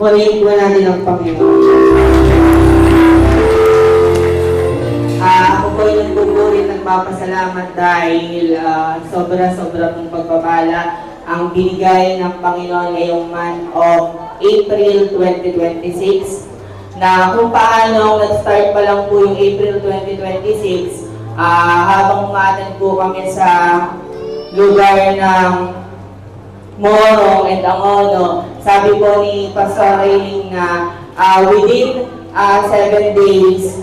Purihin po natin ang Panginoon. Ako po yung nagpupuri, nagpapasalamat dahil sobra-sobra pong pagpapala ang binigay ng Panginoon ngayong month of April 2026. Na kung paano nag-start pa lang po yung April 2026, habang umaten po kami sa lugar ng Morong and Angono, sabi po ni Pastor Railing na within 7 days,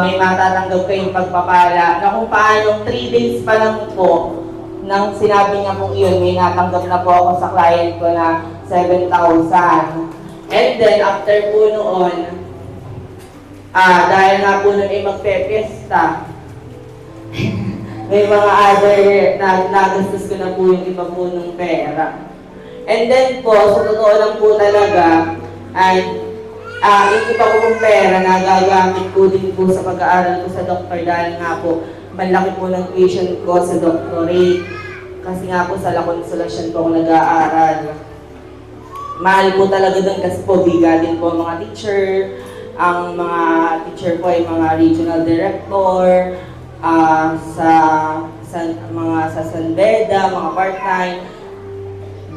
may matatanggap kayong pagpapala. Na kung paano 3 days pa lang po nang sinabi niya pong iyon, may natanggap na po ako sa client ko na 7,000. And then after po noon, dahil nga po nun ay magpe-fiesta, may mga other na nagastos ko na po yung iba po ng pera. And then po, sa totoo lang po talaga, ay yung iba ko pong pera na gagamit po din po sa pag-aaral ko sa doctor dahil nga po, malaki po ng tuition ko sa doctorate. Kasi nga po sa La Consolacion po ako nag-aaral. Mahal po talaga doon kasi po bigatin po ang mga teacher. Ang mga teacher po ay mga regional director, sa San Beda, mga part-time.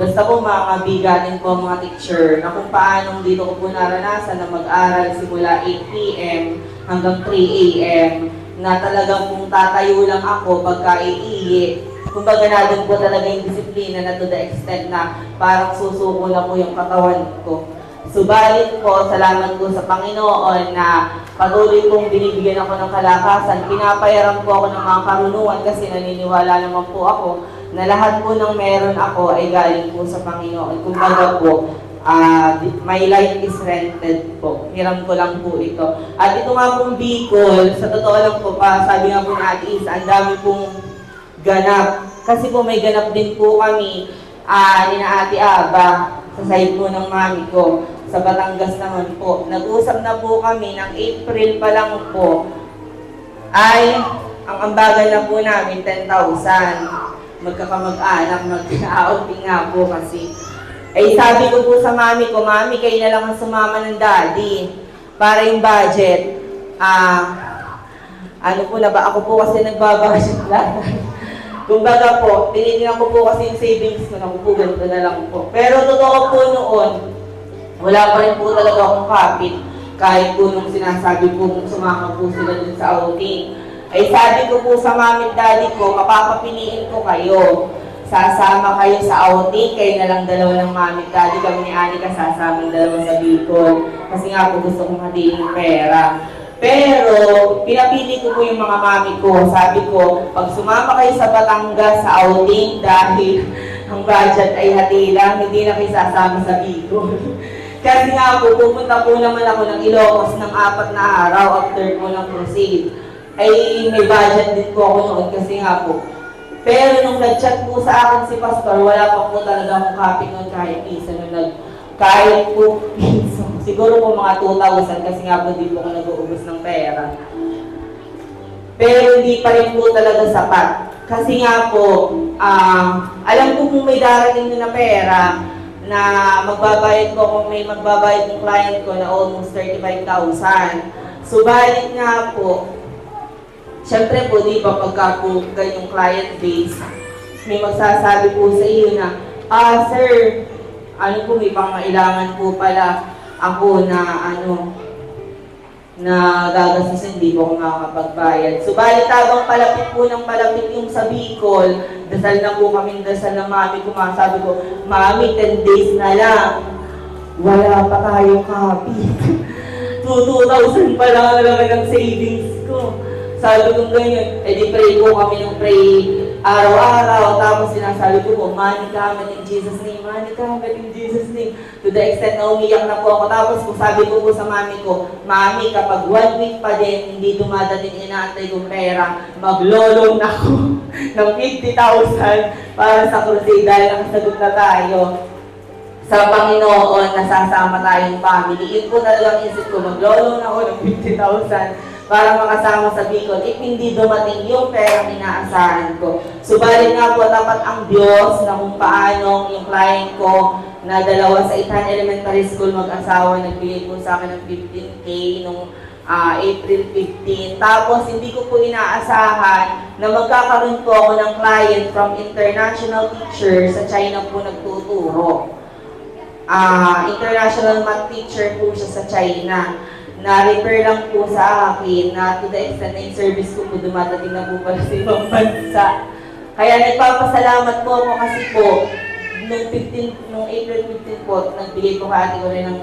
Basta po mga bigatin po ang mga teacher na kung paanong dito ko po naranasan na mag-aral simula 8 p.m. hanggang 3 a.m. na talagang kung tatayo lang ako pagka iihi. Kumbaga na doon po talaga yung disiplina na to the extent na parang susuko na po yung katawan ko. Subalit po, salamat po sa Panginoon na patuloy kong binibigyan ako ng kalakasan. Pinapayaran po ako ng mga karunungan kasi naniniwala naman po ako na lahat po ng meron ako ay galing po sa Panginoon. Kumbaga po, my life is rented po. Hiram ko lang po ito. At ito nga pong Bicol, sa totoo lang po pa, sabi nga po na Ate Is, ang dami pong ganap. Kasi po may ganap din po kami ni na Ate Aba sa side po ng mami ko. Sa Batangas naman po. Nag-usap na po kami ng April pa lang po ay ang ambagan na po namin 10,000. Magkakamag-anak, mag-outing nga po kasi. Ay sabi ko po sa mami ko, mami kayo na lang ang sumama ng daddy para yung budget. Ano po na ba? Ako po kasi nagbabudget lahat. Kumbaga po, tinitingnan ko po kasi yung savings ko, nakupugan ko na lang po. Pero totoo po noon, wala pa rin po talaga akong kapit. Kahit po nung sinasabi po kung sumama po sila dun sa outing. Ay sabi ko po sa mami at daddy ko, mapapapiliin ko kayo. Sasama kayo sa outing, kayo na lang dalawa ng mami at daddy. Kami ni Anika sasama ng dalawa sa Bicol. Kasi nga po gusto kong hatiin yung pera. Pero, pinapili ko po yung mga mami ko. Sabi ko, pag sumama kayo sa Batangas sa outing dahil ang budget ay hati lang, hindi na kayo sasama sa Bicol. Kasi nga po, pupunta po naman ako ng Ilocos ng 4 na araw after po ng crusade. Ay may budget din po ako noon kasi nga po. Pero nung nag-chat po sa akin si Pastor, wala pa po talaga akong copy noon kahit isa nung kahit po piso. Siguro po mga 2,000 kasi nga po di po ako nag-uubos ng pera. Pero hindi pa rin po talaga sapat. Kasi nga po, alam ko kung may darating na pera na magbabayad ko kung may magbabayad ng client ko na almost 35,000. Subalit nga po, syempre po di ba pagka po ganyong client base, may magsasabi po sa iyo na, sir, ano po, may pangailangan po pala ako na na gagastos, hindi po ako makakapagbayad. Subalit habang palapit po ng palapit yung sa Bicol, dasal na po kami, dasal ng mami ko, sabi ko, mami, 10 days na lang. Wala pa tayong copy. 2,000 pa lang naman ang savings ko. Sabi ko ganyan, di pray po kami ng pray araw-araw, tapos sinasabi ko po, money cometh in Jesus' name, money cometh in Jesus' name. To the extent na umiyak na po ako. Tapos kung sabi ko po sa mami ko, mami, kapag 1 week pa din, hindi dumadating inaantay kong pera, maglolong na ako ng 50,000 para sa crusade dahil nakasagot na tayo sa Panginoon, nasasama tayong family. Yun po talagang isip ko, maglolong na ako ng 50,000 para makasama sa Bicol if hindi dumating yung perang inaasahan ko. Subalit nga po, tapat ang Diyos na kung paano yung client ko na dalawa sa Ithan Elementary School mag-asawa, nagbigay po sa akin ng 15K nung April 15. Tapos, hindi ko po inaasahan na magkakaroon po ako ng client from international teacher sa China po nagtuturo. International math teacher po siya sa China. Na-refer lang po sa akin na to the extent na yung service ko po dumadating na po pala sa ibang bansa. Kaya nagpapasalamat po ako kasi po, nung April 15 po, nagbigay po ka ate ko rin ng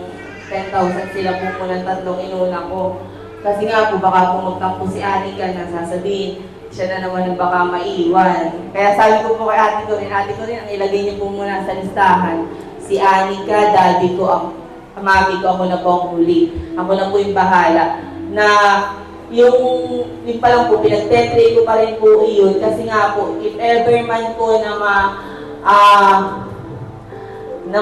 10,000 sila po po ng tatlong inuna ko. Kasi nga po, baka po magtampo si Anika na sasabihin, siya na naman ang baka maiwan. Kaya sabi ko po kay ate ko rin, ang ilagay niyo po muna sa listahan, si Anika, daddy ko, mami ko, ako na po ang huli. Ako na po yung bahala. Na yung pa lang po, pinag-tentray ko pa rin po iyon. Kasi nga po, if ever man po na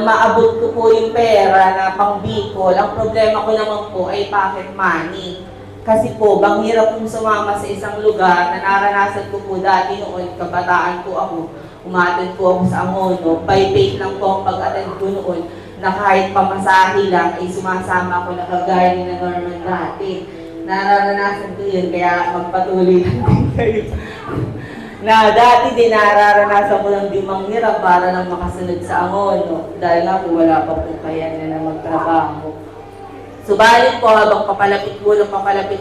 maabot ko po yung pera na pang Bicol, ang problema ko naman po ay pocket money. Kasi po, bang hirap kong sumama sa isang lugar na naranasan ko po dati noon, kabataan po ako, umattend po ako sa Angono, by faith lang po ang pag-attend ko noon, na kahit pamasahe lang ay sumasama ako na kagaya ni na Norman dati. Nararanasan ko yun, kaya magpatuloy lang din kayo. Na dati din nararanasan ko ng dimang nira para lang makasunod sa Angono. Dahil nga po wala pa po kaya na magtrabaho. Subalit po habang papalapit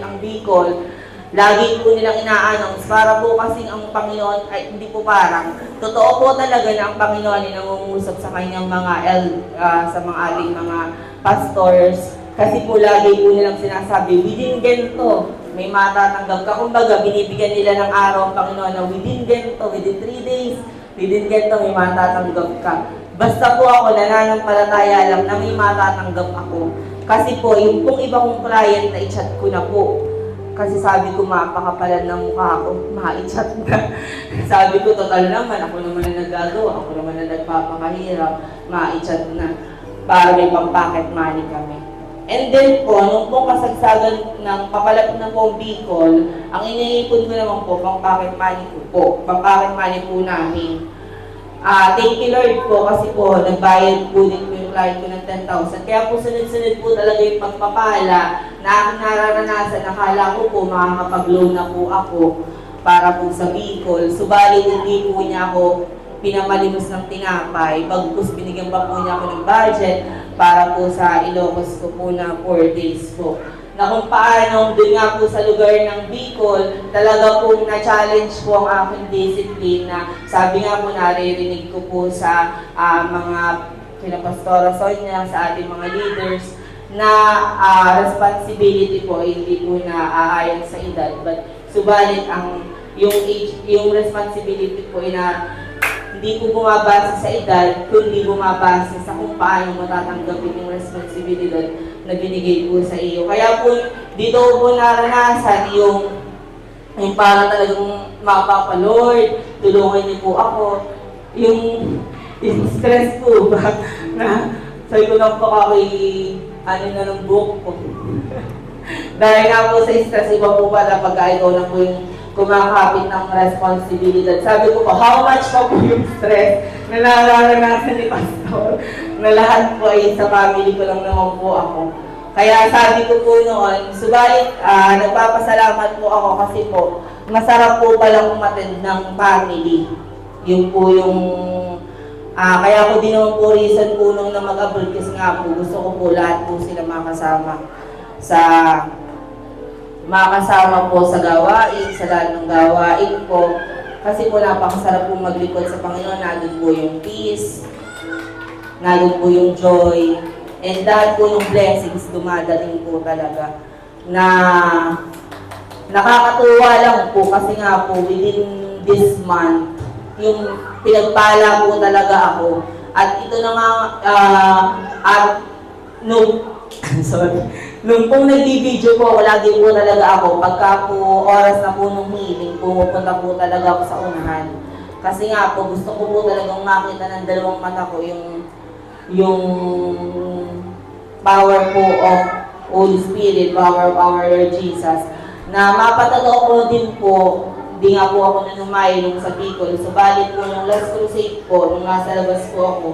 ang Bicol, lagi po nilang ina-announce para po kasing ang Panginoon, ay hindi po parang, totoo po talaga na ang Panginoon ay nangungusap sa kanyang sa mga ating mga pastors. Kasi po lagi po nilang sinasabi, within ganito, may matatanggap ka. Kumbaga, binibigyan nila ng araw ang Panginoon na within ganito, within 3 days, within ganito, may matatanggap ka. Basta po ako, nananampalataya lang na may matatanggap ako. Kasi po, yung pong iba kong client na i-chat ko na po. Kasi sabi ko, mapakapalan ng mukha ako, ma-i-chat na. Sabi ko, total naman, ako naman na nagagawa, ako naman na nagpapakahirap, ma-i-chat na. Para may pang-pocket money kami. And then po, nung po kasagsagan ng papalapit ng po Bicol, ang iniipon ko naman po, pang-pocket money ko po. Pang-pocket money po namin. Thank you Lord po kasi po nagbayad po din po yung client ko ng 10,000. Kaya po sunod-sunod po talaga yung pagpapala na aking nararanasan. Nakala ko po makakapag-loan na po ako para po sa Bicol. Subalit hindi po niya ako pinamalimos ng tinapay. Bagkus binigyan pa po niya ako ng budget para po sa Ilocos ko po na 4 days po. Na kung paano, doon nga po sa lugar ng Bicol, talaga pong na-challenge po ang aking discipline na sabi nga po naririnig ko po sa mga pinapastora Sonia, sa ating mga leaders, na responsibility po ay hindi po na aayon sa edad. But subalit yung responsibility po ay na hindi po bumabase sa edad, kundi bumabase sa kung paano matatanggapin yung responsibilidad na binigay po sa iyo. Kaya po, dito po naranasan yung parang talagang mapapa Lord, tulungan niyo po ako. Yung stress po ba, na sabi ko lang po kay na ng book ko. Dahil nga po sa stress, iba po pala pagka ikaw na po yung kumakapit ng responsibilidad. Sabi ko po, how much pa po yung stress na nararanasan ni Pastor na lahat po ay sa family ko lang naman po ako. Kaya sabi ko po noon, subalit nagpapasalamat po ako kasi po, masarap po palang umattend ng family. Yun po yung, kaya ko din naman po reason po nung na mag-abroad kasi nga po, gusto ko po lahat po sila makasama po sa gawain, sa lahat ng gawain po. Kasi po napakasarap po maglingkod sa Panginoon, nandun po yung peace, nandun po yung joy, and lahat po yung blessings dumadating po talaga. Na nakakatuwa lang po kasi nga po within this month, yung pinagpala po talaga ako. At ito na nga, nung pong nag-video po, lagi po talaga ako, pagka po oras na po nung meeting, pumupunta po talaga ako sa unahan. Kasi nga po, gusto ko po talagang makita ng dalawang mata ko yung power po of Holy Spirit, power of our Lord Jesus, Na mapatotoo ko din po, hindi nga po ako nanumay nung sa Bicol. Subalit po nung last crusade po, nung nasa labas po ako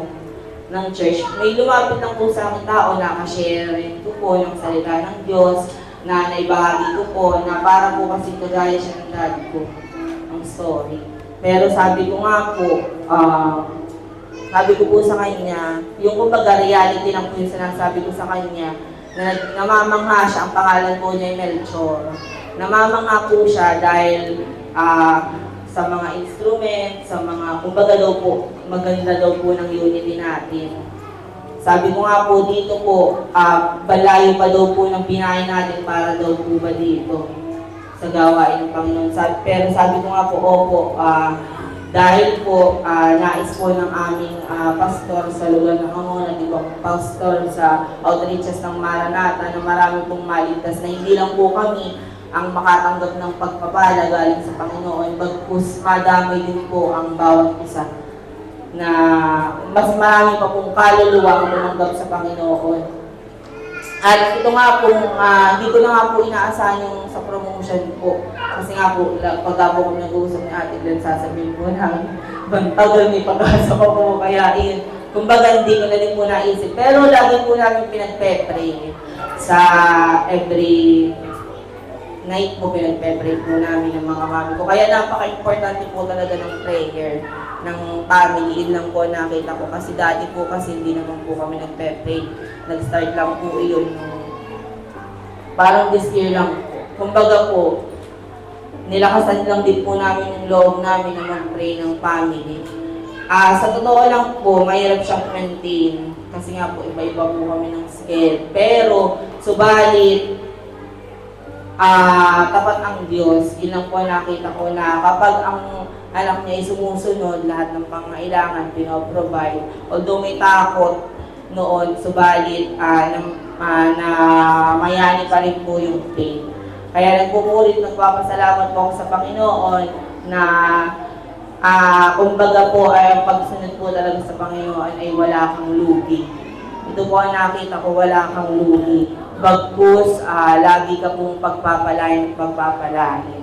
ng church, may lumapit lang po sa aking tao na ka-share ko po ng salita ng Diyos, na naibahagi ko po, na para po kasi kagaya siya ng daddy ko. Ang story. Pero sabi ko nga po, sabi ko po sa kanya, yung kumbaga reality lang po yung sinasabi ko sa kanya, na namamangha siya, ang pangalan po niya ay Melchor. Namamangha po siya dahil sa mga instrument, sa mga, kumbaga daw po, maganda daw po ng unity natin. Sabi ko nga po dito po, balayo pa daw po ng binahay natin para daw po ba dito sa gawain ng Panginoon. Pero sabi ko nga po, opo, dahil po nais po ng aming pastor sa lugar ng Angola, di ba, pastor sa outreaches ng Maranatha, na marami pong maligtas na hindi lang po kami ang makatanggap ng pagpapala galing sa Panginoon, bagkus madamay din po ang bawat isa na mas marami pa pong kaluluwa ang tumanggap sa Panginoon. At ito nga pong, hindi ko na nga po inaasahan yung sa promotion po. Kasi nga po, pag po kung nag-uusap ni Ate Glenn, sasabihin po namin, bantagal may pag-asa ko po, kaya yun. Kumbaga, hindi ko na din po naisip. Pero lagi po namin pinagpe-pray sa every night po, pinagpe-pray po namin ng mga mami ko. Kaya napaka-importante po talaga ng prayer ng family. Yun lang po nakita ko. Kasi dati po kasi hindi naman po kami nagpe-pray. Nag-start lang po yun. Parang this year lang po. Kumbaga po, nilakasan lang din po namin yung loob namin na mag-pray ng family. Sa totoo lang po, mahirap siyang maintain. Kasi nga po, iba-iba po kami ng scale. Pero, subalit, tapat ang Diyos. Yun lang po nakita ko na kapag ang anak niya ay sumusunod, lahat ng pangailangan pinoprovide. Although may takot noon, subalit na mayani pa rin po yung faith. Kaya nagpupulit, nagpapasalamat po ako sa Panginoon na kumbaga po ay pagsunod po talaga sa Panginoon ay wala kang lugi. Ito po ang nakita ko, wala kang lugi. Bagkus, lagi ka pong pagpapalain.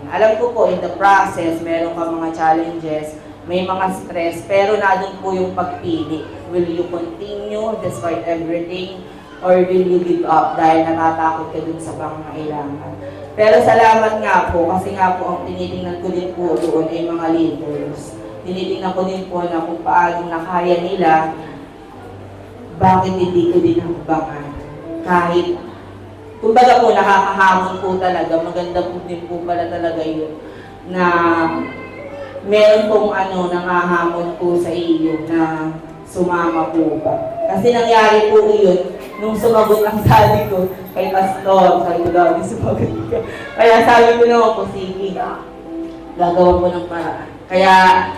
Alam ko po, in the process, meron ka mga challenges, may mga stress, pero nandun po yung pagpili. Will you continue despite everything? Or will you give up dahil natatakot ka dun sa pangangailangan? Pero salamat nga po, kasi nga po ang tinitingnan ko din po doon ay mga leaders. Tinitingnan ko din po na kung paano nakaya nila, bakit hindi ko din hakbangan. Kahit, kumbaga po, nakakahamon po talaga, maganda po din po pala talaga yun, na meron pong nangahamon po sa iyo na sumama po ba. Kasi nangyari po yun, nung sumagot ang sabi ko kay Pastor, sabi ko daw, sumagot ka. Kaya sabi ko naman po, sige, gagawa po ng paraan. Kaya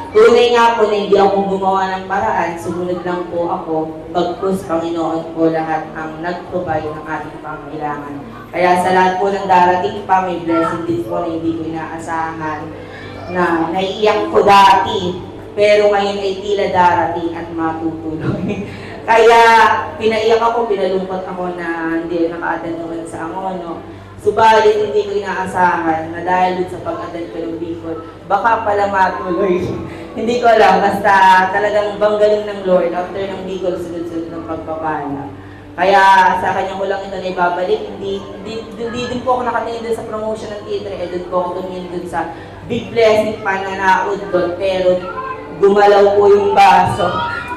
tunay nga po na hindi ako gumawa ng paraan, sumunod lang po ako, bagkus Panginoon po lahat ang nag-provide ng ating pangailangan. Kaya sa lahat po ng darating pa, may blessing din po na hindi ko inaasahan, na naiiyak ko dati, pero ngayon ay tila darating at matutuloy. Kaya pinaiyak ako, pinalungkot ako na hindi naka-attend naman sa Angono. Subalit hindi ko inaasahan na dahil sa pag-attend ko ng Bicol, baka pala matuloy. Hindi ko alam, basta talagang banggaling ng Lord after ng Bicol, sunod-sunod ng pagpapala. Kaya sa kanya ko lang ito na ibabalik, hindi din po ako nakatingin dun sa promotion ng theater, doon po ako tumingin dun sa big blessing pananaod doon, pero gumalaw po yung baso.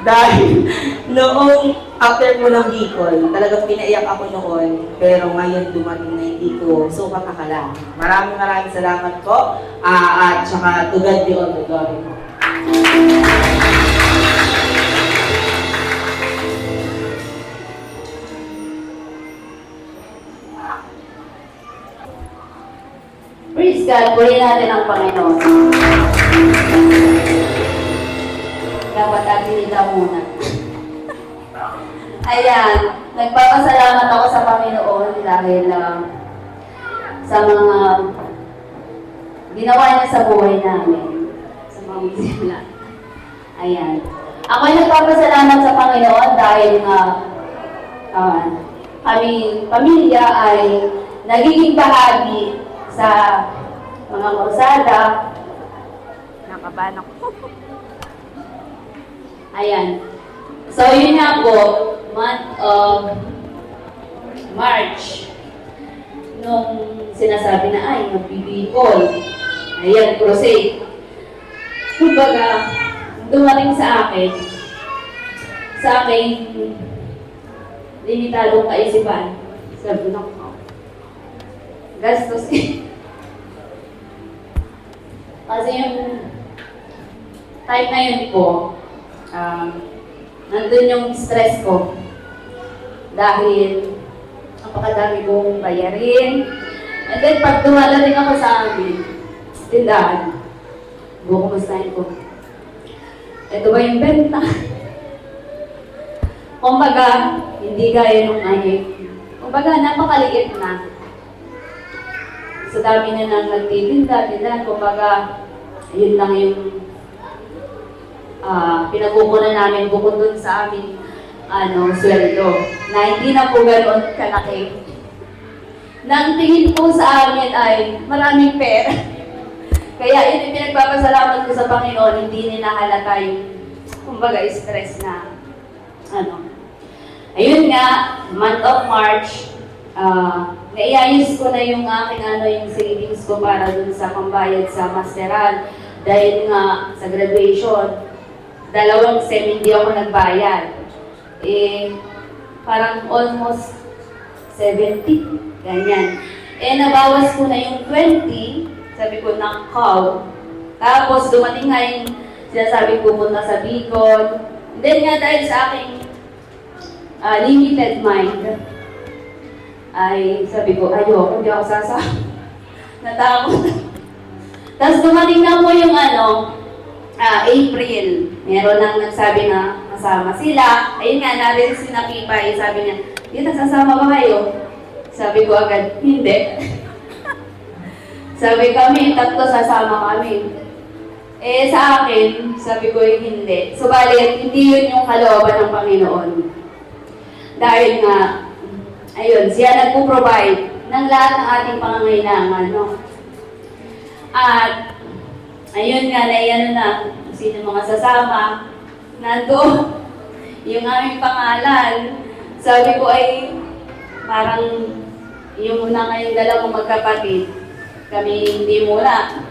Dahil noong after po ng Bicol, talagang pinaiyak ako noon, pero ngayon dumating na hindi ko sukat akala. Maraming salamat po, at saka to God be all the glory po. Praise God, purihin natin ang Panginoon. Dapat agilita muna. Ayan, nagpapasalamat ako sa Panginoon dahil sa mga ginawa niya sa buhay namin. Sa pamilya. Ayan. Ako ay nagpapasalamat sa Panginoon dahil kami, pamilya ay nagiging bahagi sa mga kursada. Nakabahan ako. Ayan. So, yun nga po, month of March, nung sinasabi na, ay, magbibikol. Ayan, crusade. Kumbaga, dumating sa akin, limitadong kaisipan. Sabi ko, gastos eh. Kasi yung time na yun po, nandun yung stress ko. Dahil napakadami kong bayarin. And then pag dumadating ako sa amin, tindahan, kumustahin ko. Ito ba yung benta? Kumbaga, hindi gaya nung kumbaga, napakaliit na. Sa dami na nang nagtitinda, kumbaga, yun lang yung pinagkukunan namin bukod dun sa amin sweldo. Na hindi na po ganoon kalaki. Nang tingin po sa amin ay maraming pera. Kaya yun yung pinagpapasalamat ko sa Panginoon, hindi nila halata yung kumbaga stress na Ayun nga, month of March, naiayos ko na yung aking yung savings ko para dun sa pambayad sa masteral. Dahil nga sa graduation, 2 sem hindi ako nagbayad. Parang almost 70, ganyan. Nabawas ko na yung 20, sabi ko, nakaw. Tapos dumating nga yung sinasabi ko punta sa Bicol. Then nga dahil sa aking limited mind, ay sabi ko, ayoko, hindi ako sasama. Natakot. Tapos dumating na po yung April. Meron nang nagsabi na kasama sila. Ayun nga, natin si Nakipay. Sabi niya, di nagsasama ba kayo? Sabi ko agad, hindi. Sabi kami, 3 sasama kami. Sa akin, sabi ko hindi. Subalit, hindi yun yung kalooban ng Panginoon. Dahil nga, ayun, siya nagpo-provide ng lahat ng ating pangangailangan, no? At, ayun nga, na sino mga sasama, nandoon, yung aming pangalan, sabi ko ay, parang, yung una ngayong 2 magkapatid, kami hindi muna.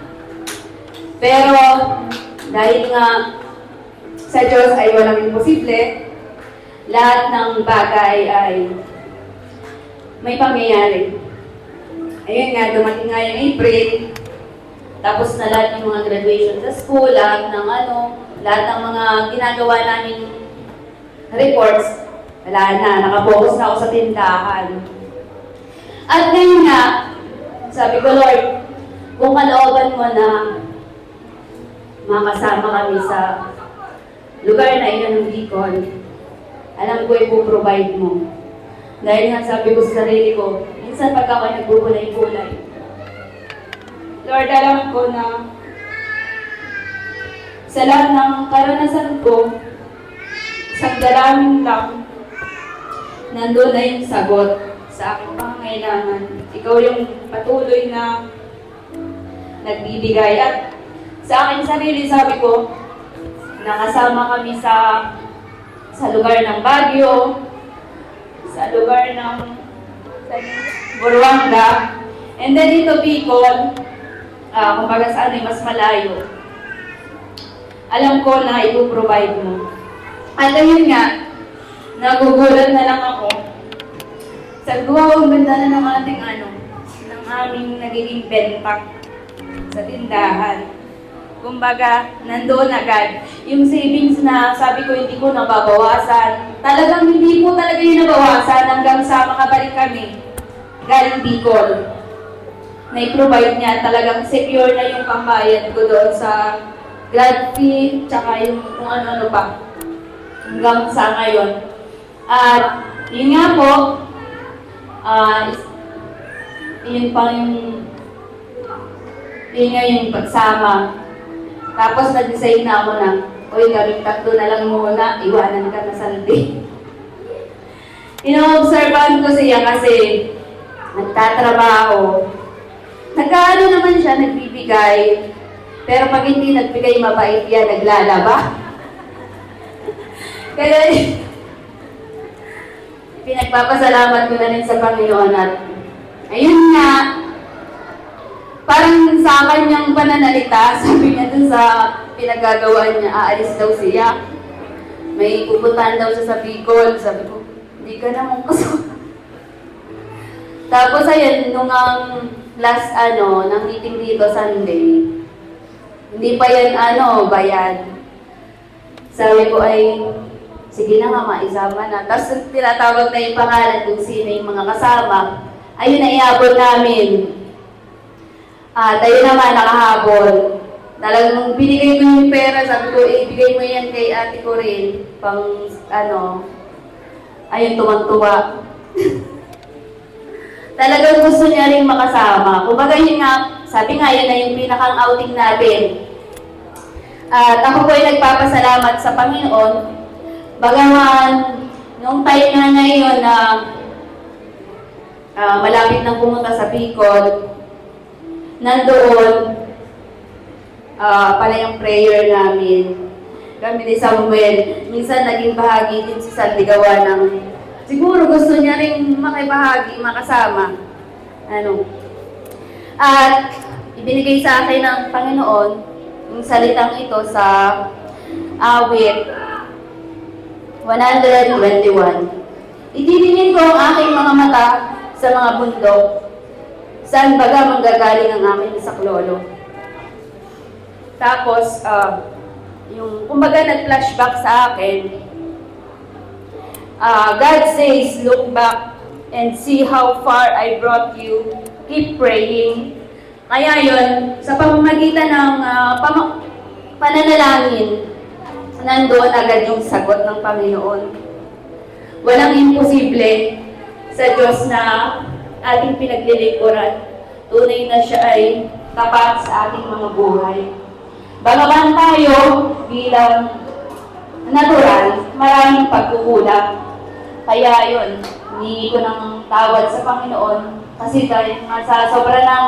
Pero, dahil nga, sa Diyos ay walang imposible, lahat ng bagay ay may pangyayari. Ayun nga, dumating nga yung April, tapos na lahat yung mga graduation sa school, lahat ng lahat ng mga ginagawa namin reports, wala na, nakapokus na ako sa tindahan. At ngayon nga, sabi ko, Lord, kung kalooban mo na makasama kami sa lugar na iyon ng Bicol, alam ko ipoprovide mo. Dahil nga sabi ko sa sarili ko, minsan pag ako nagbubulay-bulay, Lord, alam ko na sa lahat ng karanasan ko, isang dalangin lang, nandun na yung sagot sa aking pangangailangan. Ikaw yung patuloy na nagbibigay. At sa aking sarili, sabi ko, nakasama kami sa lugar ng Baguio, sa lugar ng Buruanga, and then dito Bicol, kumbaga saan ay mas malayo. Alam ko na ipoprovide mo. At ayun nga, nagugulat na lang ako. Sabi ko, wow, ang ganda na ng ating ng aming nagiging benta sa tindahan. Kumbaga, nandoon agad. Yung savings na sabi ko hindi ko nababawasan. Talagang hindi po talaga yung nabawasan hanggang sa makabalik kami. Galing Bicol. Na-provide niya, talagang secure na yung pambayad ko doon sa grad fee, tsaka yung kung ano-ano pa. Hanggang sa ngayon. At yun nga po, yun nga yung pagsama. Tapos nag-decide na ako na, uy, kaming 3 na lang muna, iwanan ka na saldi. Ino-observan ko siya kasi nagtatrabaho. Nagkaano naman siya, nagbibigay. Pero pag hindi nagbigay mabait yan, naglalaba. Kaya, pinagpapasalamat ko na rin sa Panginoon at ayun nga, parang sa kanyang pananalita, sabi niya dun sa pinagagawaan niya, aalis daw siya. May pupuntahan daw siya sa Bicol. Sabi ko, hindi ka naman kasama. Tapos ayun, nung ang last ng meeting dito Sunday, hindi pa yan bayad. Sabi ko ay, sige na nga, maisama na. Tapos tinatawag na yung pangalan kung sino yung mga kasama. Ayun na iabot namin. At ayun naman, nakahabol. Talagang binigay ko yung pera, sabi ko, ibigay mo yan kay ate ko rin. Pang ayun, tuwang-tuwa. Talagang gusto niya rin makasama. Kumbaga yun nga, sabi nga yun na yung pinakang outing natin. At ako po ay nagpapasalamat sa Panginoon. Bagaman, nung time nga ngayon na malapit nang pumunta sa Bicol, nandoon pala yung prayer namin. Kami ni Samuel, minsan naging bahagi din si Sandigawa ng siguro gusto niya rin makibahagi, makasama. At ibinigay sa akin ng Panginoon yung salitang ito sa awit 121. Itiningin ko ang aking mga mata sa mga bundok, saan baga manggagaling ang aking saklolo. Tapos, yung kumbaga nag-flashback sa akin, God says, look back and see how far I brought you. Keep praying. Kaya yun, sa pamamagitan ng pananalangin, nandoon agad yung sagot ng Panginoon. Walang imposible sa Diyos na ating pinaglilingkuran. Tunay na siya ay tapat sa ating mga buhay. Bagaman tayo bilang natural, maraming pagkukulang. Kaya yun, hindi ko ng tawad sa Panginoon kasi dahil sa sobra ng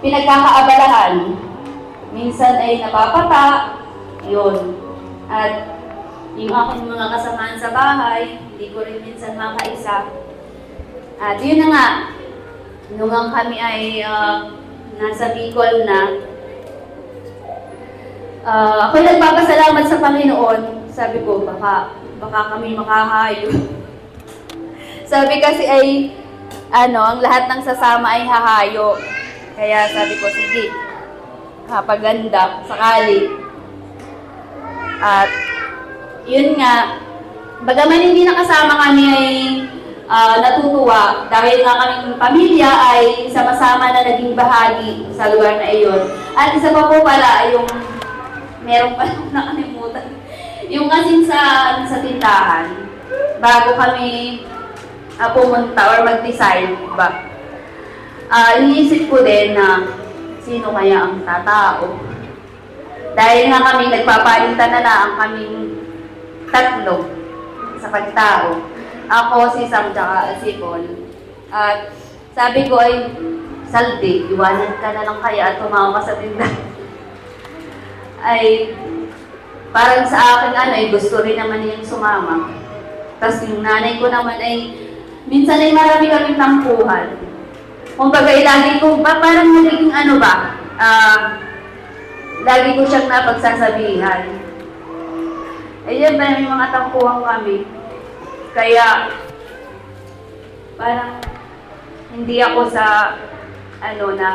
pinagkakaabalahan, minsan ay napapata, yun. At yung aking mga kasamaan sa bahay, hindi ko rin minsan makaisa. At yun na nga, nung kami ay nasa Bicol na, ako'y nagpapasalamat sa Panginoon. Sabi ko, baka kami makahayo. Sabi kasi ay, ang lahat ng sasama ay hahayo. Kaya sabi ko, sige, kapaganda, sakali. At, yun nga, bagaman hindi nakasama kami ay natutuwa dahil nga kaming pamilya ay sama-sama na naging bahagi sa lugar na iyon. At isa pa po pala, yung meron pa lang nakalimutan. Yung kasi sa tindahan, bago kami pumunta or mag-decide ba, iniisip ko din na sino kaya ang tatao. Dahil nga kami nagpapalitan na ang kaming tatlo sa pagtao. Ako, si Sam, tsaka si Paul. At sabi ko ay, Saldi, iwanan ka na lang kaya at tumawa ka sa tindahan. Ay, parang sa akin ay gusto rin naman niyang sumama. Tapos yung nanay ko naman ay, minsan ay marami kaming tampuhan. Kumbaga, lagi ko, parang nagiging lagi ko siyang napagsasabihan. Ayun, may mga tampuhan kami. Kaya, parang hindi ako sa, na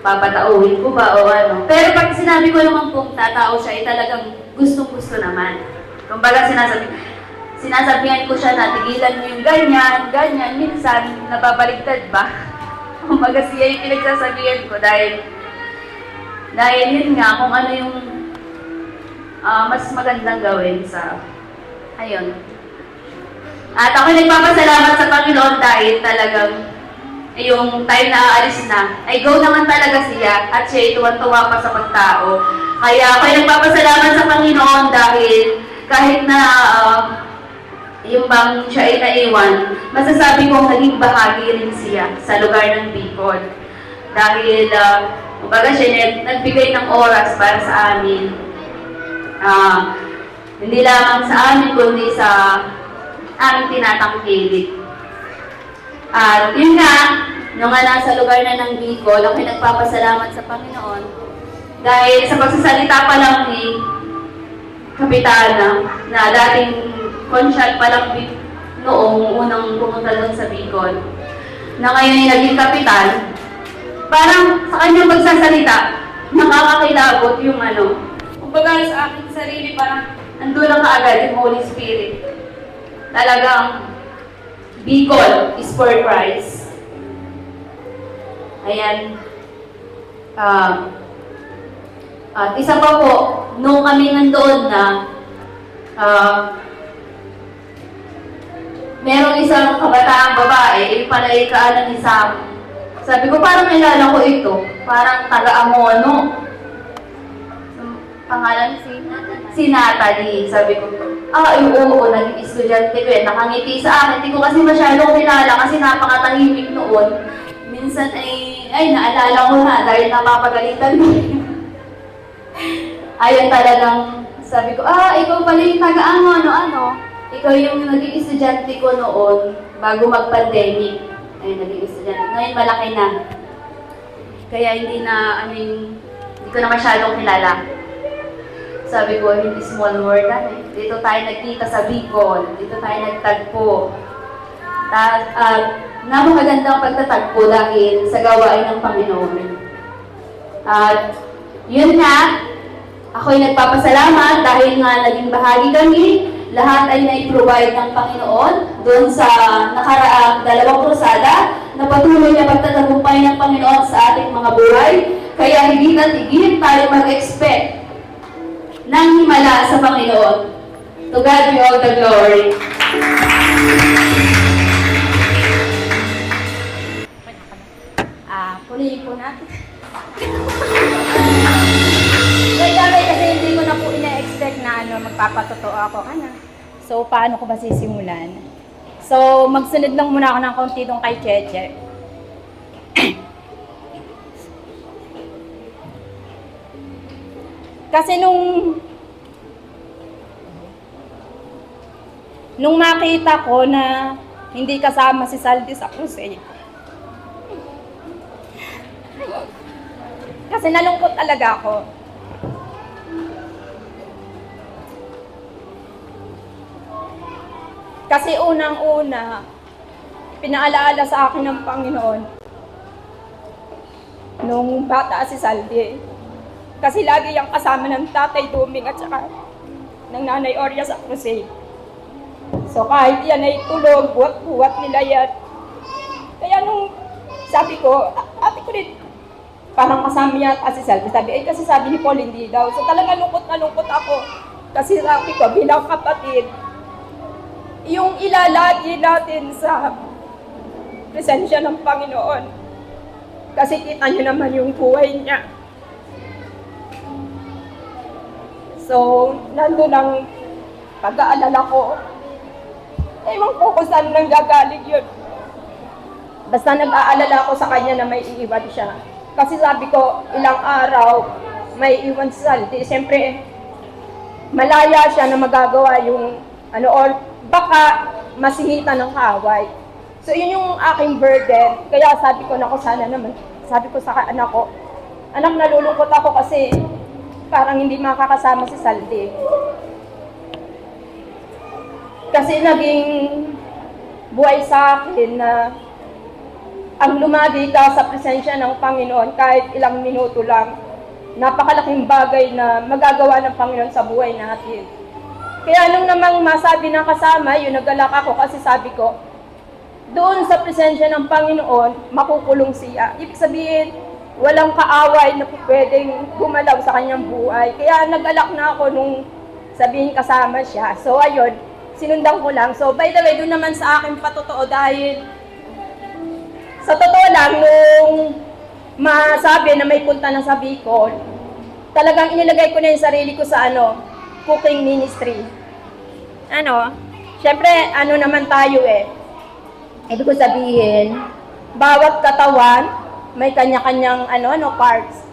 papatauhin ko ba o ano. Pero pag sinabi ko naman kung tatao siya, ay talagang gustong-gusto naman. Kumbaga sinasabihan ko siya na tigilan mo yung ganyan, minsan nababaligtad ba? Kumbaga siya yung pinagsasabihan ko dahil yun nga kung ano yung mas magandang gawin sa ayun. At ako nagpapasalamat sa Panginoon dahil talagang yung time na aalis na, ay go naman talaga siya at siya ay tuwan-tuwa pa sa pagtao. Kaya ako ay nagpapasalamat sa Panginoon dahil kahit na yung bang siya ay naiwan, masasabi kong naging bahagi rin siya sa lugar ng Bicol. Dahil, kumbaga siya nagbigay ng oras para sa amin. Hindi lamang sa amin, kundi sa aming tinatangkilik. At yun nga, nung nga nasa lugar na ng Bicol, ako'y nagpapasalamat sa Panginoon. Dahil sa pagsasalita pa lang ni Kapitana, na dating konsyal pa lang noong unang pumunta doon sa Bicol, na ngayon ay naging kapitan, parang sa kanyang pagsasalita, nakakakilabot yung kumbaga sa aking sarili, parang andun lang kaagad yung Holy Spirit. Talagang, Bicol is for Christ. Ayan. At isa pa po, nung kami nandoon na, merong isang kabataang babae, palay kaanan ni Sam. Sabi ko, parang kilala ko ito. Parang taga-Amono. Pangalan si Natalie. Sabi ko, oo, naging estudyante ko eh. Nakangiti sa akin. Hindi ko kasi masyadong kilala kasi napakatahimik noon. Minsan ay naalala ko na dahil napapagalitan mo. Ayun talagang, sabi ko, ikaw pala yung taga-Amono, Ikaw yung naging estudyante ko noon bago mag-pandemic. Ayun, naging estudyante. Ngayon malaki na. Kaya hindi ko na masyadong kilala. Sabi ko, hindi small world Dito tayo nagkita sa Bicol. Dito tayo nagtagpo. Napakagandang pagtatagpo dahil sa gawain ng Panginoon. At yun nga, ako'y nagpapasalamat dahil nga naging bahagi kami. Lahat ay na-provide ng Panginoon doon sa nakaraang 2 krusada na patuloy na pagtatagumpay ng Panginoon sa ating mga buhay. Kaya higit at higit tayo mag-expect ng himala sa Panginoon. To God be all the glory. Pulihin po natin. Kasi hindi ko na po ina-expect na magpapatotoo ako. So, paano ko ba sisimulan? So, magsunod lang muna ako ng konti doon kay Cheche. Kasi nung makita ko na hindi kasama si Saldi sa crusade, kasi nalungkot talaga ako. Kasi unang-una, pinaalaala sa akin ng Panginoon nung bata si Saldi. Kasi lagi yung kasama ng Tatay Duming at saka ng Nanay Oria sa crusade. So kahit yan ay tulog, buwat-buwat nila yan. Kaya nung sabi ko, ate ko rin, parang kasama yata si Saldi. Sabi, kasi sabi ni Paul hindi daw. So talaga lungkot na lungkot ako. Kasi sabi ko, bilang kapatid, yung ilalagi natin sa presensya ng Panginoon. Kasi kita nyo naman yung buhay niya. So, nandun ang pag-aalala ko. Ewan ko kung saan nang gagaling yun. Basta nag-aalala ko sa kanya na may iiwan siya. Kasi sabi ko, ilang araw, may iwan si Saldi. Siyempre, malaya siya na magagawa yung or baka masingitan ng kaway. So, yun yung aking burden. Kaya sabi ko, naku, sana naman. Sabi ko sa anak ko, anak, nalulungkot ako kasi parang hindi makakasama si Saldi. Kasi naging buhay sa akin na ang lumagi ka sa presensya ng Panginoon kahit ilang minuto lang, napakalaking bagay na magagawa ng Panginoon sa buhay natin. Kaya nung namang masabi ng kasama, yun nagalak ako kasi sabi ko, doon sa presensya ng Panginoon, makukulong siya. Ibig sabihin, walang kaaway na pwedeng gumalaw sa kanyang buhay. Kaya nagalak na ako nung sabihin kasama siya. So ayun, sinundan ko lang. So by the way, doon naman sa akin patotoo dahil sa totoo lang, nung masabi na may punta na sa Bicol, talagang inilagay ko na yung sarili ko sa cooking ministry. syempre, ano naman tayo eh. Ibig ko sabihin, bawat katawan, may kanya-kanyang parts.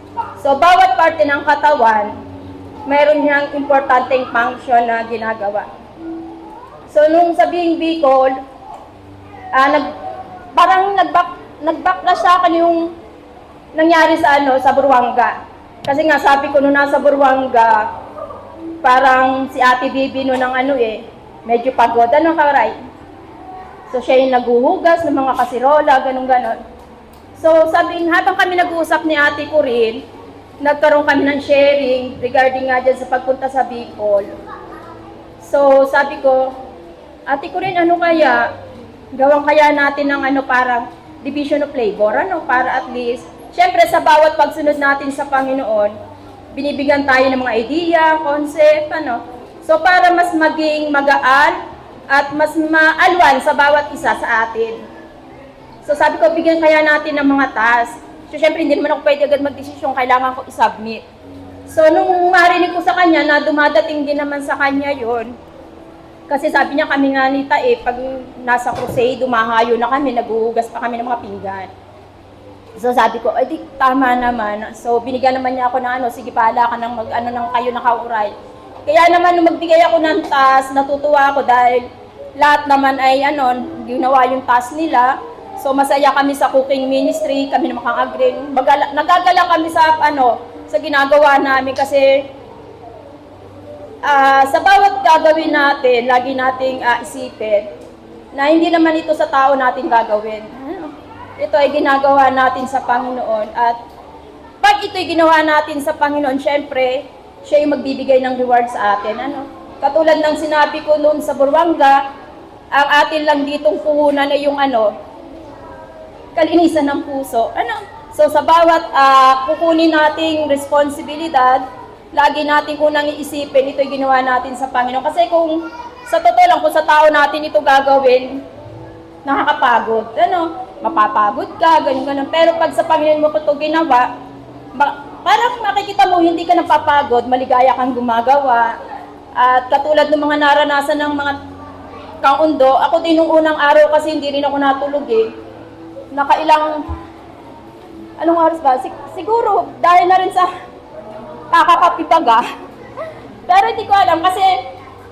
So, bawat parte ng katawan, mayroon niyang importanteng function na ginagawa. So, nung sabing Bicol, parang nag-backlash sa akin yung nangyari sa Buruanga. Kasi nga, sabi ko, nung nasa Buruanga, parang si Ate Bibi noon ng medyo pagod. Karay? So, siya yung naghuhugas ng mga kasirola, ganun-ganon. So, habang kami nag-uusap ni Ate Corinne, nagkaroon kami ng sharing regarding nga dyan sa pagpunta sa Bicol. So, sabi ko, Ate Corinne, gawang kaya natin ng parang division of labor, para at least, syempre sa bawat pagsunod natin sa Panginoon, binibigyan tayo ng mga idea, concept, So, para mas maging magaan at mas maalwan sa bawat isa sa atin. So, sabi ko, bigyan kaya natin ng mga task. So, syempre, hindi naman ako pwede agad magdesisyon, kailangan ko i-submit. So, nung marinig ko sa kanya na dumadating din naman sa kanya yon, kasi sabi niya kami nga ni Tae, pag nasa crusade, dumahayo na kami, naghuhugas pa kami ng mga pinggan. So, sabi ko, di tama naman. So, binigyan naman niya ako ng sige, pahala ka ng kayo nakauray. Kaya naman, nung magbigay ako ng task, natutuwa ako dahil lahat naman ay, ginawa yung task nila. So, masaya kami sa cooking ministry, kami naman kang agree. Nagagala kami sa ginagawa namin kasi sa bawat gagawin natin, lagi nating isipin na hindi naman ito sa tao natin gagawin. Ito ay ginagawa natin sa Panginoon. At pag ito'y ginawa natin sa Panginoon, syempre, siya yung magbibigay ng reward sa atin. Katulad ng sinabi ko noon sa Buruanga, ang atin lang ditong puhunan ay yung kalinisan ng puso. So sa bawat kukunin nating responsibilidad, lagi natin unang iisipin, ito'y ginawa natin sa Panginoon. Kasi kung sa totoo lang, kung sa tao natin ito gagawin, nakakapagod. Mapapagod ka, ganun. Pero pag sa Panginoon mo ito ginawa, parang makikita mo, hindi ka napapagod, maligaya kang gumagawa. At katulad ng mga naranasan ng mga kaundo, ako din nung unang araw kasi hindi rin ako natulog nakailang, anong oras ba? Siguro, dahil na rin sa kakakapibaga. Pero hindi ko alam kasi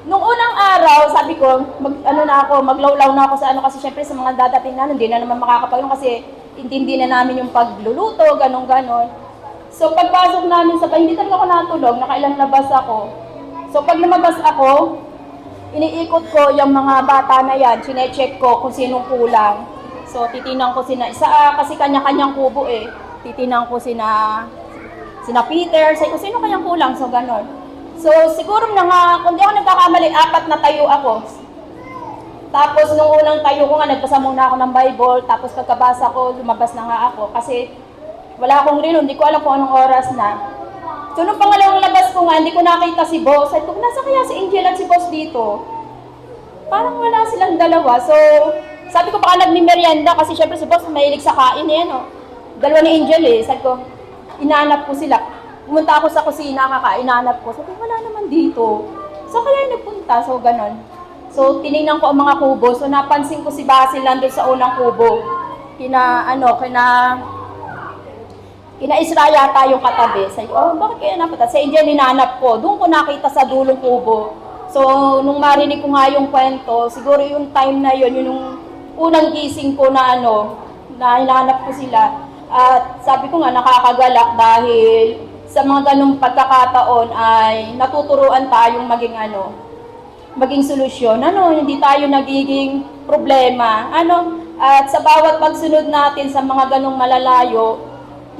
nung unang araw, sabi ko, maglawlaw na ako sa kasi syempre sa mga dadating na, hindi na naman makakapagano kasi intindi na namin yung pagluluto, ganon. So pagpasok namin sa hindi talaga ako natulog, nakailang labas ako. So pag lumabas ako, iniikot ko yung mga bata na yan, sinecheck ko kung sinong kulang. So, titinan ko kasi kanya-kanyang kubo titinan ko sina Peter, kung sino kanyang kulang, so ganon. So, siguro kung di ako nagkakamali, 4 na tayo ako. Tapos, nung unang tayo ko nga, nagbasa muna ako ng Bible, tapos pagkabasa ko, lumabas na nga ako, kasi wala akong relo, hindi ko alam kung anong oras na. So, nung pangalawang labas ko nga, hindi ko nakita si Boss. Sabi ko, nasa kaya si Angel at si Boss dito? Parang wala silang dalawa. So, sabi ko baka nagmimerienda kasi syempre si Boss mahilig sa kain dalawa ni Angel Sabi ko, inaanap ko sila. Pumunta ako sa kusina, inaanap ko. Sabi ko, wala naman dito. So kaya nagpunta, so ganon. So tinignan ko ang mga kubo. So napansin ko si Basil nandun sa unang kubo. Kina Israel tayong katabi. Sabi ko, bakit kaya napunta? Si Angel inaanap ko. Doon ko nakita sa dulong kubo. So nung marinig ko nga yung kwento, siguro yung time na yun yung unang gising ko na na hinahanap ko sila. At sabi ko nga nakakagalak dahil sa mga ganung pagkakataon ay natuturuan tayong maging solusyon. Hindi tayo nagiging problema. At sa bawat pagsunod natin sa mga ganung malalayo,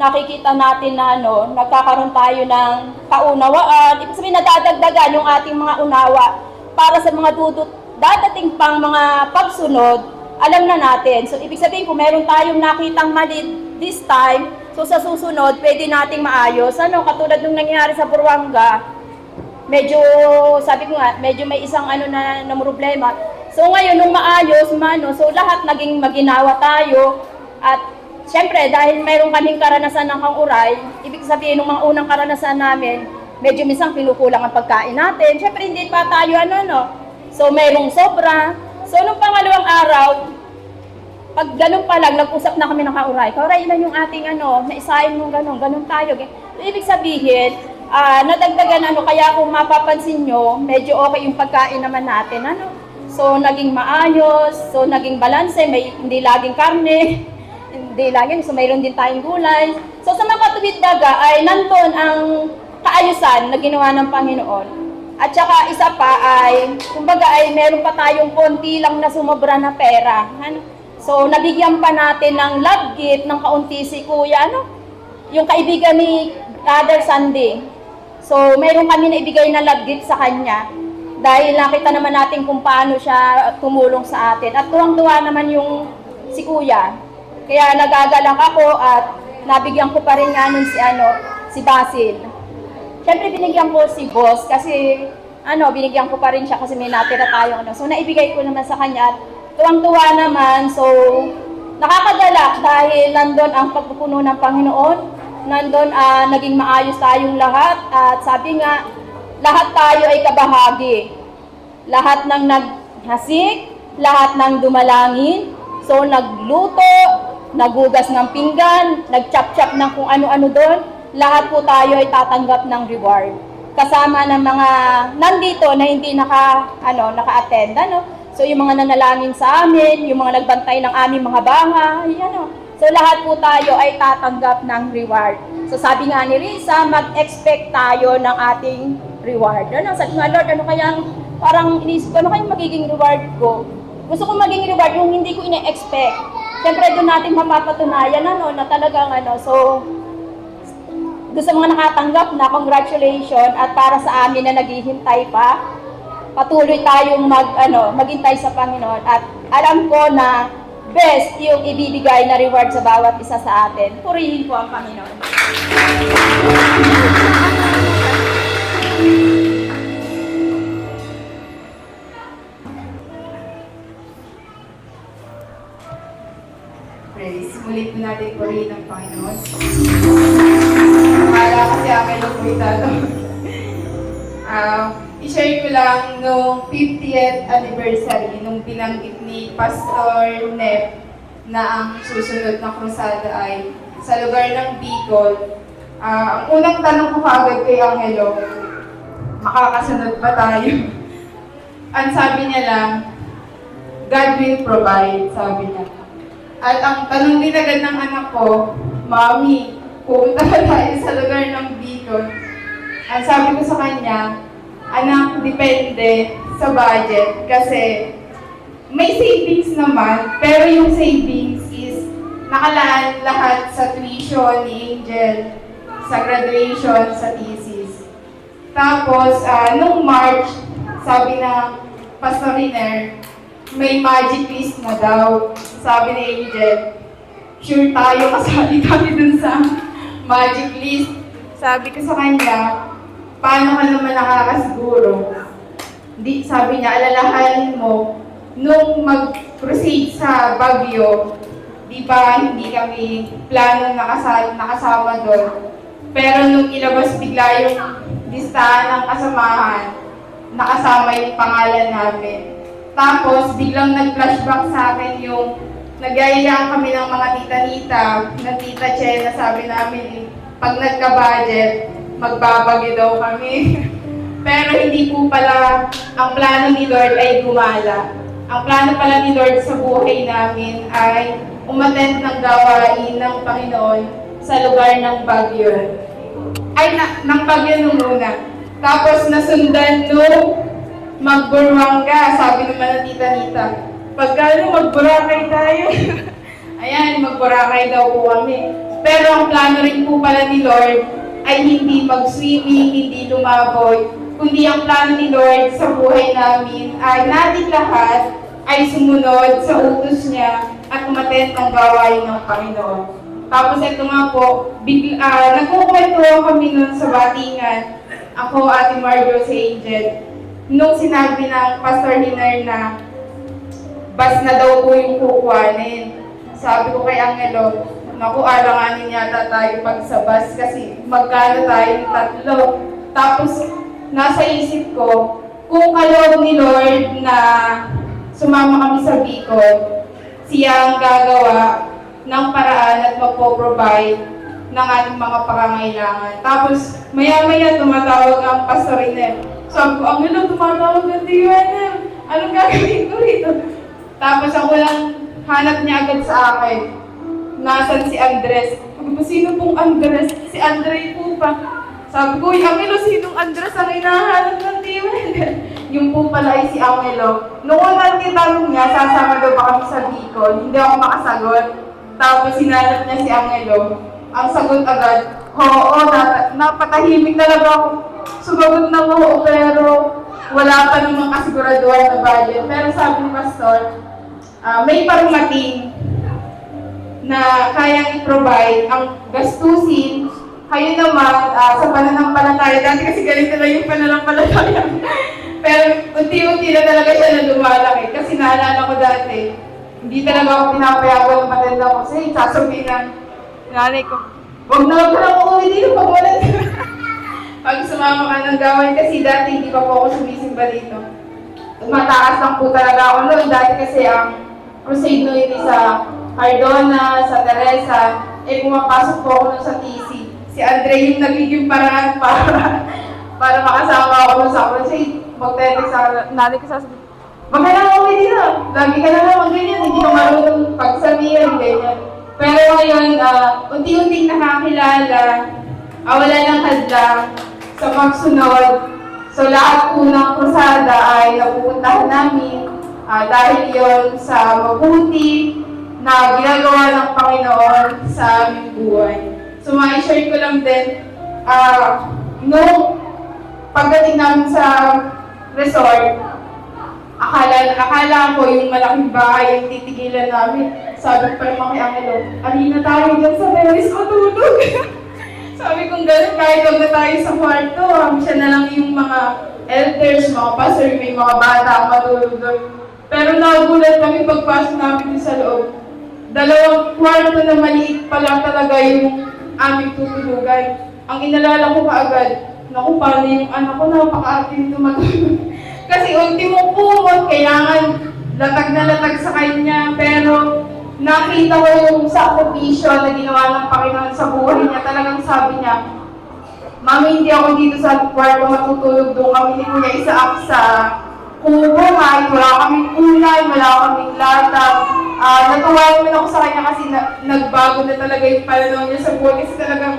nakikita natin na nagkakaroon tayo ng kaunawaan. Ibig sabihin nadadagdagan yung ating mga unawa para sa mga dadating pang mga pagsunod, alam na natin. So, ibig sabihin, kung meron tayong nakitang mali this time, so sa susunod, pwede nating maayos. Katulad nung nangyari sa Buruanga, medyo, sabi ko nga, medyo may isang na problema. So, ngayon, nung maayos, so lahat naging maginawa tayo. At, syempre, dahil mayroon kaming karanasan ng Kanguray, ibig sabihin, nung mga unang karanasan namin, medyo minsan pinukulang ang pagkain natin. Syempre, hindi pa tayo, So, mayroong sobra. So, nung pangalawang araw, pag ganun pa lang, nag-usap na kami ng kauray. Kauray, ilan yung ating naisahin mo ganun tayo. So, ibig sabihin, nadagdagan kaya kung mapapansin nyo, medyo okay yung pagkain naman natin, So, naging maayos, so, naging balanse, hindi laging karne, hindi laging, so, mayroon din tayong gulay. So, sa mga katuwid daga ay nandun ang kaayusan na ginawa ng Panginoon. At saka isa pa ay, kumbaga ay meron pa tayong konti lang na sumobra na pera. So, nabigyan pa natin ng love gift ng kaunti si Kuya, yung kaibigan ni Brother Sandy. So, meron kami na ibigay na love gift sa kanya. Dahil nakita naman natin kung paano siya tumulong sa atin. At tuwang-tuwa naman yung si Kuya. Kaya nagagalak ako at nabigyan ko pa rin nga nun si Basil. Siyempre binigyan ko si Boss kasi binigyan ko pa rin siya kasi may natira tayong So naibigay ko naman sa kanya at tuwang-tuwa naman. So nakakagalak dahil nandun ang pagpupuno ng Panginoon. Nandun naging maayos tayong lahat at sabi nga lahat tayo ay kabahagi. Lahat ng naghasik, lahat ng dumalangin. So nagluto, nagugas ng pinggan, nagchap-chap ng kung ano-ano doon. Lahat po tayo ay tatanggap ng reward. Kasama ng mga nandito na hindi naka-attend, So yung mga nanalangin sa amin, yung mga nagbantay ng aming mga bahay, So lahat po tayo ay tatanggap ng reward. So sabi nga ni Risa, mag-expect tayo ng ating reward. Sabi nga, Lord, parang inisip ko, kayong magiging reward ko? Gusto ko maging reward yung hindi ko ina-expect. Siyempre doon natin mapapatunayan na talagang So, gusto mga nakatanggap na congratulations at para sa amin na naghihintay pa, patuloy tayong maghintay sa Panginoon at alam ko na best yung ibibigay na reward sa bawat isa sa atin. Purihin po ang Panginoon. Praise. Mulit po natin purihin ang Panginoon. Akala kasi akin lang po italo. I-share ko lang nung 50th anniversary, nung binanggit ni Pastor Nep na ang susunod na krusada ay sa lugar ng Bicol. Ang unang tanong ko kaagad kay Angelo, makakasunod ba tayo? Ang sabi niya lang, God will provide, sabi niya. At ang tanong din agad ng anak ko, Mami, pupunta ba tayo sa lugar ng Bicol? Ang sabi ko sa kanya, anak, depende sa budget kasi may savings naman, pero yung savings is nakalaan lahat sa tuition ni Angel, sa graduation, sa thesis. Tapos, nung March, sabi ng Pastor Riner, may magic list na daw. Sabi ni Angel, sure tayo kasali kami dun sa magic list. Sabi ko sa kanya, paano ka naman nakakasiguro? Sabi niya, alalahanin mo, nung mag-proceed sa Baguio, di ba hindi kami plano nakasama doon. Pero nung ilabas bigla yung listahan ng kasamahan, nakasama yung pangalan namin. Tapos biglang nag-flashback sa akin yung nag-aayaan kami ng mga tita-nita, ng tita Che na sabi namin, pag nagka-budget, magbabagi daw kami. Pero hindi po pala ang plano ni Lord ay gumala. Ang plano pala ni Lord sa buhay namin ay umattend ng gawain ng Panginoon sa lugar ng Baguio. Ng Baguio nung una. Tapos nasundan nung magburwangga, sabi naman ng tita Nita. Pagkano magburakay tayo? Ayan, magburakay daw po kami. Pero ang plano rin po pala ni Lord ay hindi mag-swimming, hindi lumaboy, kundi ang plano ni Lord sa buhay namin ay natin lahat ay sumunod sa utos niya at umattend ng gawain ng Panginoon. Tapos ito nga po, nagkukwento kami nun sa batingan, ako, Ate Margo, si Angel, nung sinabi ng Pastor Hiner na bus na daw po yung kukuhanin. Sabi ko kay Angelo, naku, alanganin yata tayo pag sa bus kasi magkano tayo tatlo. Tapos, nasa isip ko, kung kaloob ni Lord na sumama kami sa Bicol, siya ang gagawa ng paraan at magpo-provide ng ating mga pangangailangan. Tapos, maya-maya tumatawag ang Pastor Inem. Sabi ko, ang ilo, tumatawag ng DUNM. Anong gagawin ko rito? Tapos ako lang hanap niya agad sa akin. Nasaan si Andres? Sabi ko, sino pong Andres? Si Andre po pa. Sabi ko, Angelo, sinong Andres ang hinahanap ng DUNM? Yung po pala ay si Angelo. Noong unang tinanong niya, sasama daw ba kami sa Bicol? Hindi ako makasagot. Tapos sinanap niya si Angelo. Ang sagot agad, oo, napatahimik talaga ako. Sumagot ng oo, pero wala pa namang kasiguraduhan na budget. Pero sabi ni Pastor, may parumating na kayang i-provide ang gastusin. Kayo naman, sa pananampalataya, dati kasi ganito lang yung pananampalataya. Pero unti-unti na talaga siya na lumalaki. Kasi naalala ko dati, hindi talaga ako pinapayagan ng matanda ko. Kasi sasabihin ng nanay ko, huwag na lang uuwi dito pag wala. Pag sumama ka ng gawain, kasi dati hindi pa po ako sumisimba dito. Mataas lang po talaga ako noon. Dati kasi ang crusade noon sa Cardona, sa Teresa, pumapasok po ako nun sa TC. Si Andre yung nagiging paraan para makasama ako nun sa crusade. Magtetext sa nanay ko sasabihin, wag ka lang uuwi dito. Lagi ka na naman ganyan, hindi ka marunong pagsabihin, ganyan. Pero ngayon, unti-unting nakakilala, wala ng hadlang sa pagsunod. So lahat po ng krusada ay napupuntahan namin dahil yon sa mabuti na ginagawa ng Panginoon sa aming buhay. So ma-share ko lang din, nung pagdating namin sa resort, akala ko yung malaking bahay yung titigilan namin. Sabi ko pa naman kay Angelo, alina tayo dyan sa Paris matulog. Sabi kong gano'n, kahit huwag na tayo sa kwarto, siya na lang yung mga elders, mga pastor, may mga bata ang matulog doon. Pero nagulat kami pagpasok namin sa loob. 2 kwarto na maliit pala talaga yung aming tutulugan. Ang inalala ko kaagad, naku, paano yung anak ko, napaka-arte nito matulog. Kasi ultimo pumot, kailangan latag na latag sa kanya, pero nakita ko yung sakripisyo na ginawa ng Panginoon sa buhay niya. Talagang sabi niya, Mami, hindi ako dito sa kwarto matutulog, doon kami ni Kuya Isaac sa kubo, kahit wala kaming kulay, wala kaming latag. Natuwa naman ako sa kanya kasi nagbago na talaga yung pananaw niya sa buhay. Kasi talagang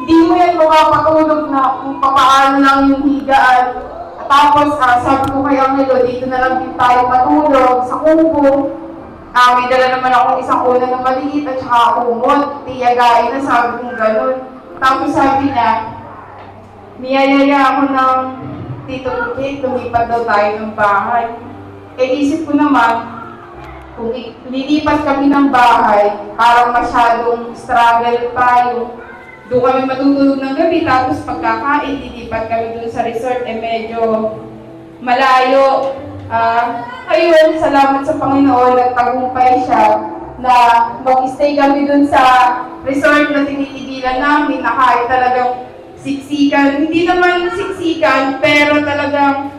hindi mo yan makapatulog na kung papaano lang yung higaan. Tapos sabi ko kay Angelo, dito na lang din tayo matulog sa kubo. May dala naman akong isang ulan na maliit at saka kumot, tiyagain na, sabi kong gano'n. Tapos sabi niya, niyayaya ako ng Tito Kukit, lumipat daw tayo ng bahay. Isip ko naman, kung lilipat kami ng bahay, parang masyadong struggle tayo. Doon kami matutulog ng gabi, tapos pagkakain, lilipat kami doon sa resort, medyo malayo. Ayun, salamat sa Panginoon, nagtagumpay siya na mag-stay kami dun sa resort na tinitigilan namin na kahit talagang siksikan, hindi naman siksikan, pero talagang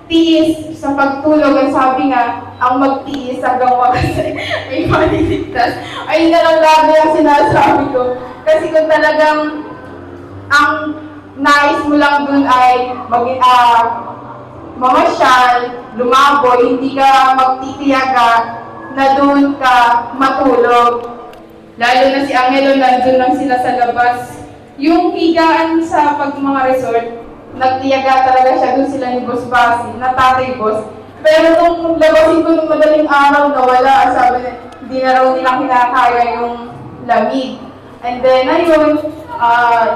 tiis sa pagtulog. Ang sabi nga, ang magtiis hanggang wakas ay maliligtas. Ayun na lang lagi ang sinasabi ko. Kasi kung talagang ang nais mo lang dun ay mamasyal, lumaboy, hindi ka magtitiyaga na doon ka matulog. Lalo na si Angelo, nandun lang sila sa labas. Yung higaan sa mga resort, nagtiyaga talaga siya, doon sila ni Boss Basi, na tatay Boss. Pero nung labasin ko nung madaling araw, nawala. Sabi na, hindi na raw nilang kinakaya yung lamig. And then, ayun,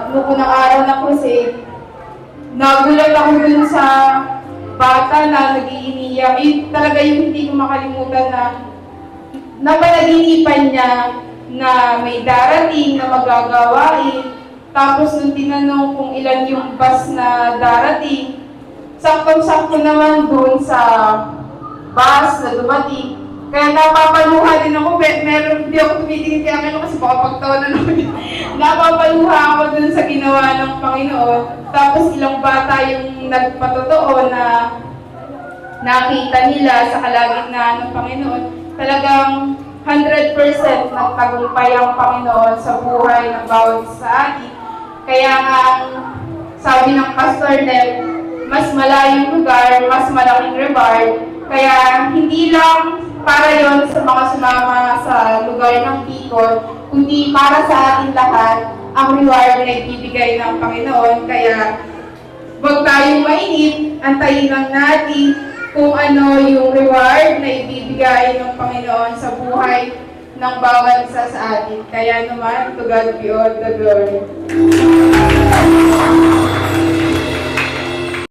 nung unang araw na crusade, nagulat ako dun sa bata na nag-iiniyak. Talaga yung hindi ko makalimutan na napanaginipan niya na may darating na magagawain. Tapos nung tinanong kung ilan yung bus na darating, saktong-sakto naman doon sa bus na dumating. Kaya napapaluha din ako, meron, hindi ako tumitingin kaya ngayon kasi baka pagtawa na naman. Napapaluha ako doon sa ginawa ng ng Panginoon. Tapos ilang bata yung nagpatotoo na nakita nila sa kalagitnaan ng Panginoon. Talagang 100% nagtagumpay ang Panginoon sa buhay ng bawat isa sa atin. Kaya nga, sabi ng Pastor Nel, mas malayong lugar, mas malaking reward. Kaya hindi lang para yon sa mga sumama sa lugar ng Bicol, kundi para sa ating lahat ang reward na ibibigay ng Panginoon. Kaya huwag tayong mainip, antayin lang natin kung ano yung reward na ibibigay ng Panginoon sa buhay ng bawat isa sa atin. Kaya naman, to God be all the glory.